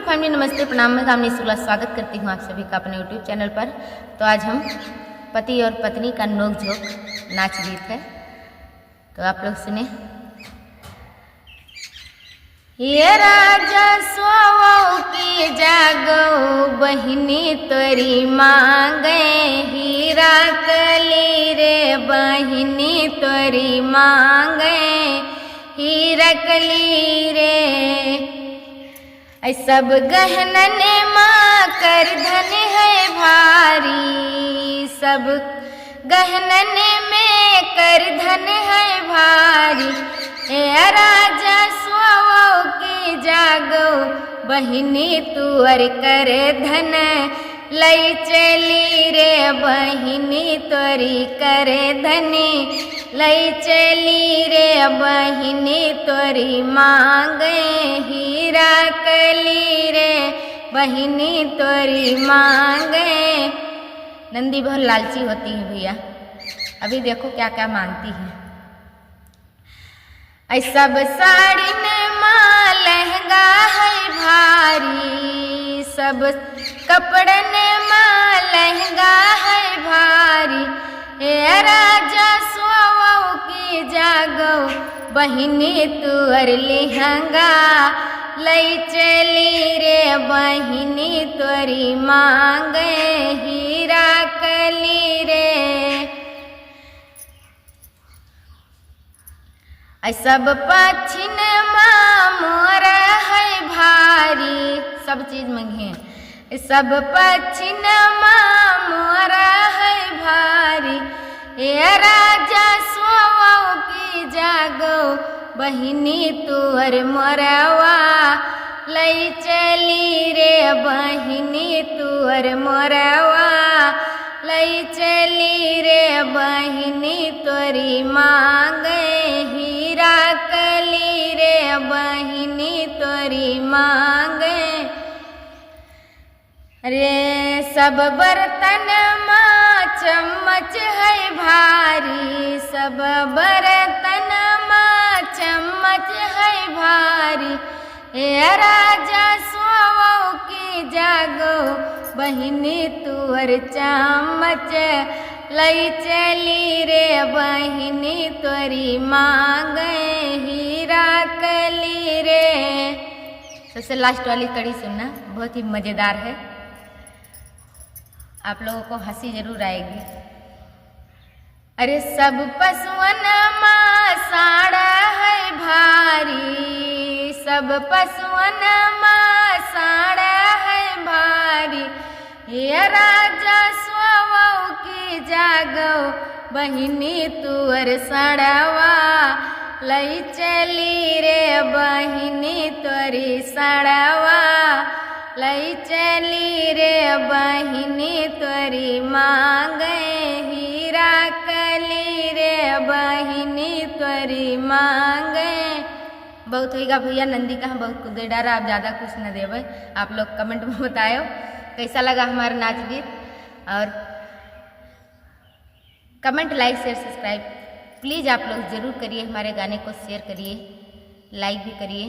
YouTube family नमस्ते प्रणाम। मैं कामनी शुक्ला स्वागत करती हूँ आप सभी का अपने यूट्यूब चैनल पर। तो आज हम पति और पत्नी का नोक झोंक नाच गीत है, तो आप लोग सुने। ये राजा सोवो की जागो बहिनी तोरी मांगे, हीरा कली रे बहिनी तोरी मांगे, हीरा कली रे। सब गहनन माँ कर धन है भारी, सब गहनन में कर धन है भारी। ए राजा सोवो की जागो बहिनी तुअर कर धन, लई चली रे बहिनी तोरी करे धनी, लई चली रे बहिनी तोरी मांगे, हीरा कली रे बहिनी तोरी मांगे। नंदी बहुत लालची होती है भैया, अभी देखो क्या क्या मांगती है। सब साड़ी में माँ लहंगा है भारी, सब कपड़न माँ लहंगा है भारी। ए राजा सोवो की जागो बहिनी तुअर लहंगा, लई चली रे बहिनी तोरी मांगे, हीरा कली रे। सब पछिन माँ मोर है भारी, सब चीज मंगे। सब पछिन माँ मोर है भारी। ए राजा सोवो की जागो बहिनी तुअर मोरवा, लई चली रे बहिनी तुअर मोरवा, लई चली रे बहिनी तोरी मांगे, हीरा कली रे बहिनी तोरी मांगे। रे सब बर्तन माँ चम्मच है भारी, सब बर्तन माँ चम्मच है भारी। ए राजा सोवो की जागो बहिनी तुअर चम्मच, लई चली रे बहिनी तोरी मांगे, हीरा कली रे। सबसे लास्ट वाली कड़ी सुनना, बहुत ही मजेदार है, आप लोगों को हंसी जरूर आएगी। अरे सब पशुअन माँ साड़ा है भारी, सब पशुअन माँ साड़ा है भारी। ये राजा सोवो की जागो बहिनी तुअर साड़वा, लई चली रे बहिनी तोरी साड़वा, लई चली रे बहिनी तोरी मांगे, हीरा कली रे बहिनी तोरी मांगे। बहुत होगा भैया, नंदी का हम बहुत कुछ दे डारा, आप ज़्यादा कुछ न देवे। आप लोग कमेंट में बताओ कैसा लगा हमारा नाच गीत, और comment like share subscribe please आप लोग ज़रूर करिए। हमारे गाने को शेयर करिए, लाइक भी करिए।